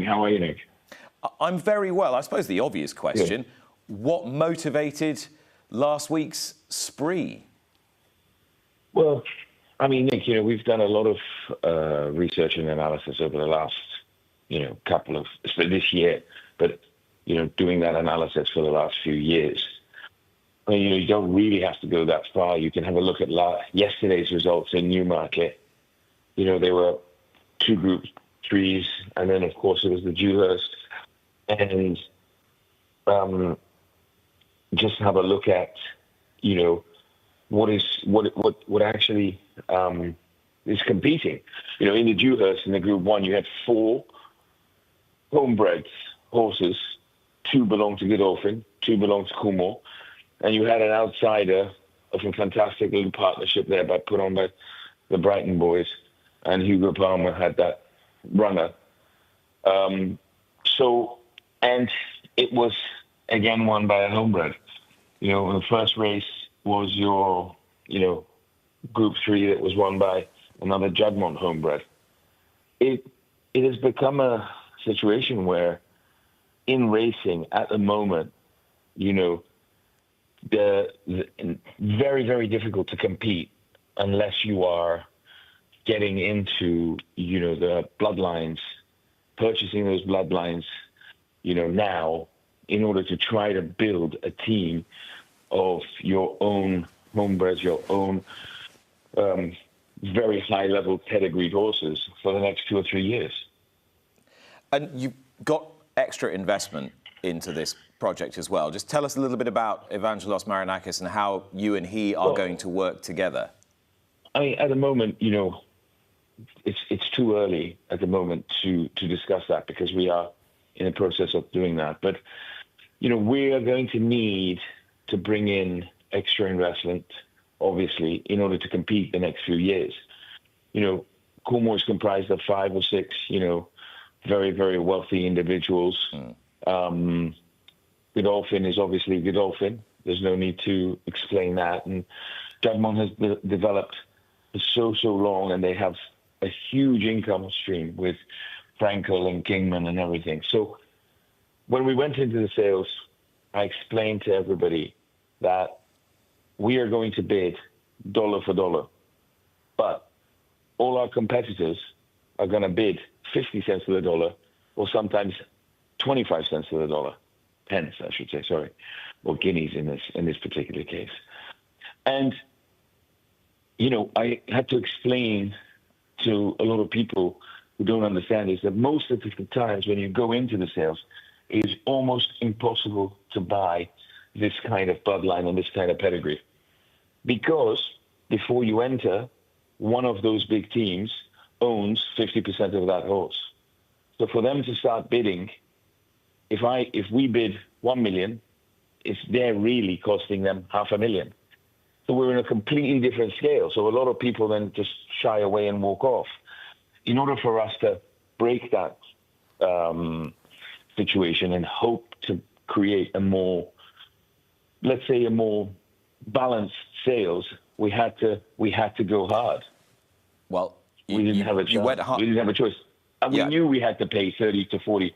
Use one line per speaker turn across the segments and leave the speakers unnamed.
How are you, Nick?
I'm very well. I suppose the obvious question, what motivated last week's spree?
Well, I mean, Nick, we've done a lot of research and analysis over the last, couple of, this year, but, doing that analysis for the last few years. I mean, you don't really have to go that far. You can have a look at yesterday's results in Newmarket. There were 2 Group 3s, and then, of course, it was the Dewhurst. And just have a look at, what actually is competing. In the Dewhurst, in the Group 1, you had 4 homebreds horses. 2 belonged to Godolphin, 2 belonged to Coolmore, and you had an outsider of a fantastic little partnership there put on by the Brighton boys, and Hugo Palmer had that runner. And it was again won by a homebred. The first race was your, Group 3 that was won by another Juddmonte homebred. It has become a situation where in racing at the moment, the very, very difficult to compete unless you are getting into, the bloodlines, purchasing those bloodlines, now in order to try to build a team of your own homebreds, your own very high-level pedigreed horses for the next 2 or 3 years.
And you've got extra investment into this project as well. Just tell us a little bit about Evangelos Marinakis and how you and he are going to work together.
I mean, at the moment, it's too early at the moment to discuss that because we are in the process of doing that. But, we are going to need to bring in extra investment, obviously, in order to compete the next few years. Coolmore is comprised of 5 or 6, very, very wealthy individuals. Godolphin is obviously Godolphin. There's no need to explain that. And Juddmonte has developed for so long, and they have a huge income stream with Frankel and Kingman and everything. So when we went into the sales, I explained to everybody that we are going to bid dollar for dollar, but all our competitors are going to bid 50 cents to the dollar, or sometimes 25 cents to the dollar, pence, I should say, sorry, or guineas in this particular case. And, I had to explain to a lot of people who don't understand is that most of the times when you go into the sales, it is almost impossible to buy this kind of bloodline and this kind of pedigree. Because before you enter, one of those big teams owns 50% of that horse. So for them to start bidding, if we bid 1 million, they're really costing them 500,000. So we're in a completely different scale. So a lot of people then just shy away and walk off. In order for us to break that situation and hope to create a more balanced sales, we had to go hard.
Well,
we didn't have a choice.
You went hard.
We didn't have a choice. And we knew we had to pay 30 to 40,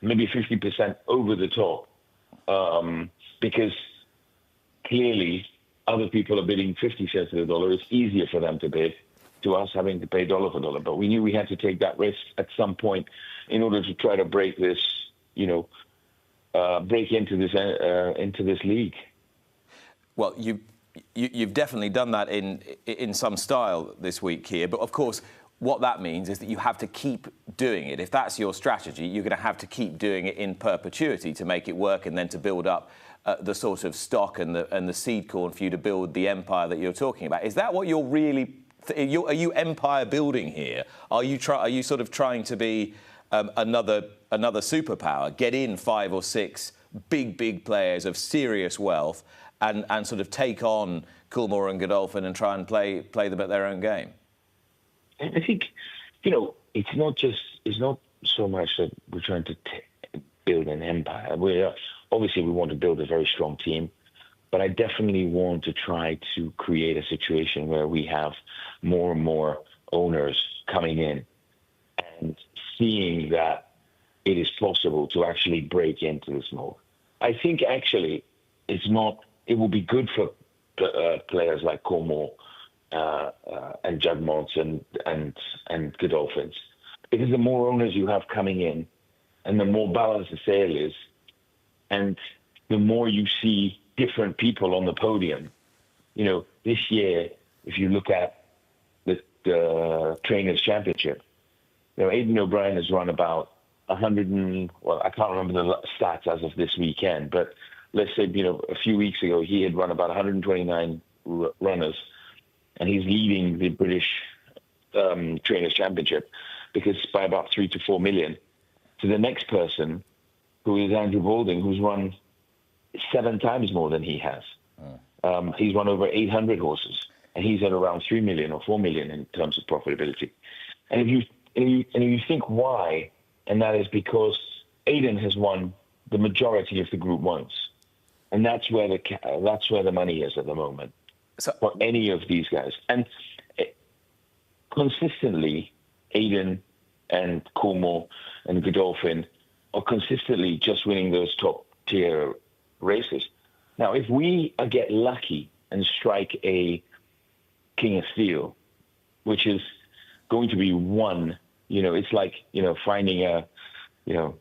maybe 50% over the top, because clearly other people are bidding 50 cents to the dollar. It's easier for them to bid to us having to pay dollar for dollar. But we knew we had to take that risk at some point in order to try to break this, break into this league.
Well, you've definitely done that in some style this week, Kia. But of course, what that means is that you have to keep doing it. If that's your strategy, you're going to have to keep doing it in perpetuity to make it work, and then to build up the sort of stock and the seed corn for you to build the empire that you're talking about. Is that what you're really? Are you empire building here? Are you sort of trying to be another superpower? Get in 5 or 6 big players of serious wealth and sort of take on Coolmore and Godolphin and try and play them at their own game?
I think, it's not so much that we're trying to build an empire. Obviously we want to build a very strong team, but I definitely want to try to create a situation where we have more and more owners coming in and seeing that, it is possible to actually break into the small. I think actually it will be good for players like Cornwall and Jugmonts and Godolphins, because the more owners you have coming in and the more balanced the sale is, and the more you see different people on the podium. This year, if you look at the Trainers' Championship, Aidan O'Brien has run about 100 and, well, I can't remember the stats as of this weekend, but let's say, a few weeks ago, he had run about 129 runners, and he's leading the British Trainers' Championship because by about 3 to 4 million. To the next person, who is Andrew Balding, who's run 7 times more than he has. He's run over 800 horses, and he's at around 3 million or 4 million in terms of profitability. And if you think why, and that is because Aidan has won the majority of the Group 1s, and that's where the money is at the moment for any of these guys. And consistently, Aidan and Cornwall and Godolphin are consistently just winning those top tier races. Now, if we get lucky and strike a King of Steel, which is going to be one, it's like, finding a,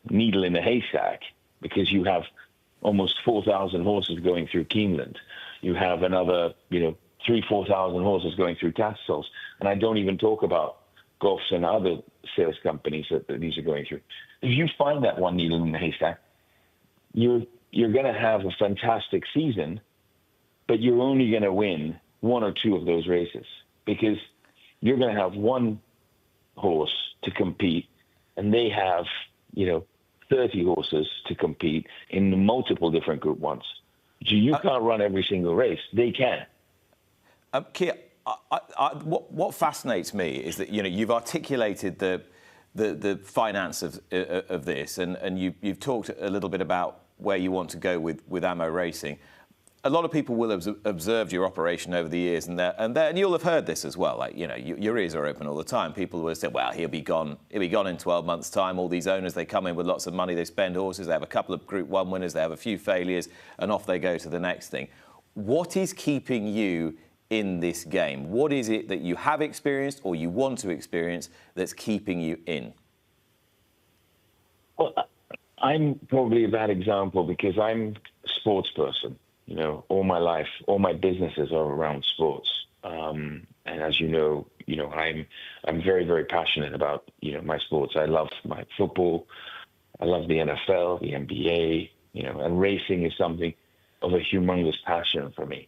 needle in a haystack, because you have almost 4,000 horses going through Keeneland. You have another, 3,000-4,000 horses going through Tattersalls. And I don't even talk about Goffs and other sales companies that these are going through. If you find that one needle in the haystack, you're going to have a fantastic season, but you're only going to win 1 or 2 of those races, because you're going to have one horse to compete, and they have, 30 horses to compete in multiple different Group 1s. So you can't run every single race. They can.
Kia, what fascinates me is that, you've articulated the finance of this, and you've talked a little bit about where you want to go with Amo Racing. A lot of people will have observed your operation over the years, and you'll have heard this as well. Like, your ears are open all the time. People will say, well, he'll be gone in 12 months' time. All these owners, they come in with lots of money, they spend horses, they have a couple of Group 1 winners, they have a few failures, and off they go to the next thing. What is keeping you in this game? What is it that you have experienced or you want to experience that's keeping you in?
Well, I'm probably a bad example because I'm a sports person. All my life, all my businesses are around sports. And as you know, I'm very, very passionate about, my sports. I love my football. I love the NFL, the NBA, and racing is something of a humongous passion for me.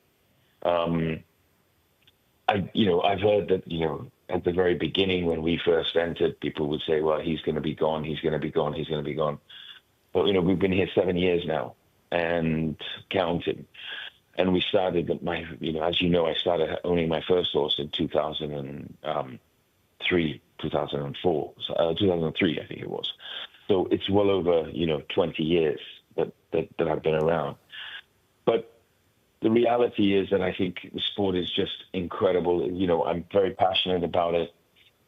I've heard that, at the very beginning when we first entered, people would say, well, he's going to be gone, he's going to be gone, he's going to be gone. But, we've been here 7 years now and counting. And we started, as you know, I started owning my first horse in 2003, 2003, I think it was. So it's well over, 20 years that I've been around. But the reality is that I think the sport is just incredible. I'm very passionate about it.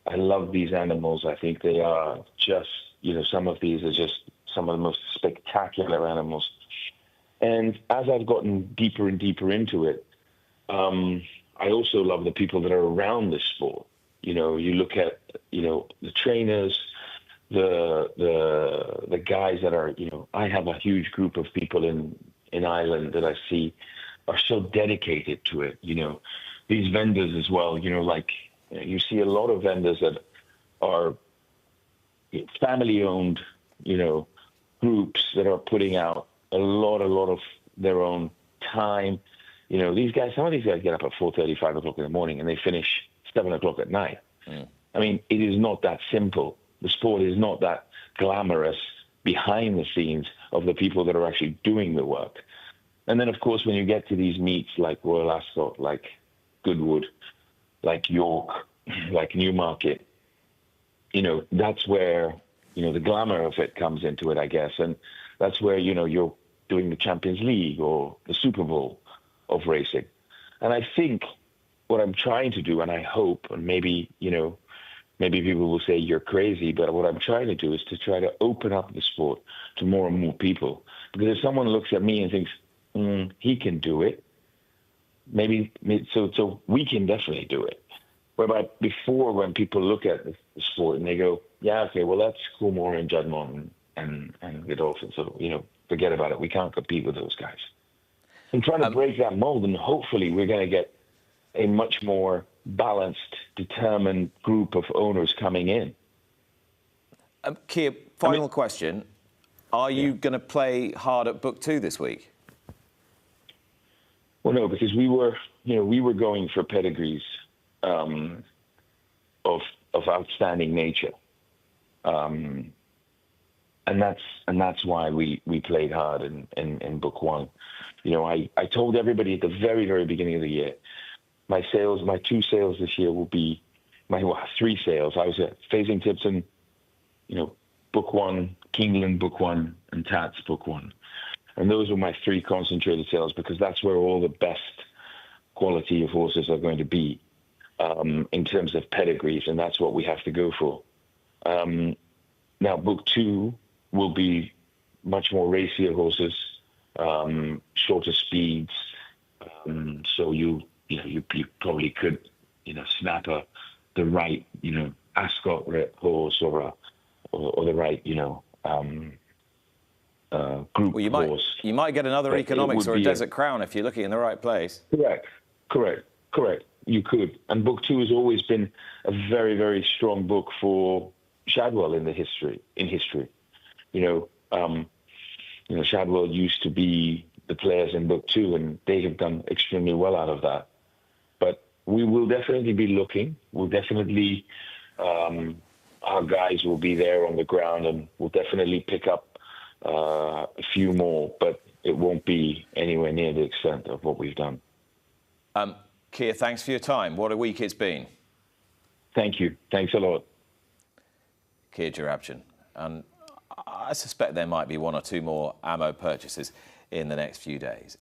I love these animals. I think they are just, some of these are just some of the most spectacular animals. And as I've gotten deeper and deeper into it, I also love the people that are around this sport. You look at, the trainers, the guys that are, I have a huge group of people in Ireland that I see are so dedicated to it. These vendors as well, you see a lot of vendors that are family-owned, groups that are putting out a lot of their own time. These guys, some of these guys get up at 4:30, 5 o'clock in the morning, and they finish 7 o'clock at night. I mean, it is not that simple. The sport is not that glamorous behind the scenes of the people that are actually doing the work. And then, of course, when you get to these meets like Royal Ascot, like Goodwood, like York, like Newmarket, that's where, the glamour of it comes into it, I guess. And that's where, you're doing the Champions League or the Super Bowl of racing. And I think what I'm trying to do, and I hope, and maybe, maybe people will say you're crazy, but what I'm trying to do is to try to open up the sport to more and more people. Because if someone looks at me and thinks, he can do it, so we can definitely do it. Whereby before, when people look at the sport and they go, yeah, okay, well, that's Coolmore and Juddmonte and Godolphin, so, forget about it. We can't compete with those guys. I'm trying to break that mold, and hopefully we're going to get a much more balanced, determined group of owners coming in.
Kia, final question. Are you going to play hard at Book 2 this week?
Well, no, because we were going for pedigrees of outstanding nature, and that's why we played hard in Book 1. I told everybody at the very, very beginning of the year, my 2 sales this year will be my 3 sales. I was at Phasing Tipton, Book 1, Keeneland Book 1, and Tats Book 1. And those were my 3 concentrated sales, because that's where all the best quality of horses are going to be in terms of pedigrees, and that's what we have to go for. Now, Book 2 will be much more racier horses, shorter speeds. So you probably could, snap the right, Ascot horse or the right, group horse.
You might get another Economics or a Desert Crown if you're looking in the right place.
Correct. You could. And Book 2 has always been a very, very strong book for Shadwell in history. Shadwell used to be the players in Book 2, and they have done extremely well out of that. But we will definitely be looking. We'll definitely, our guys will be there on the ground, and we'll definitely pick up a few more, but it won't be anywhere near the extent of what we've done.
Kia, thanks for your time. What a week it's been.
Thank you. Thanks a lot.
Kia Joorabchian. And I suspect there might be 1 or 2 more Amo purchases in the next few days.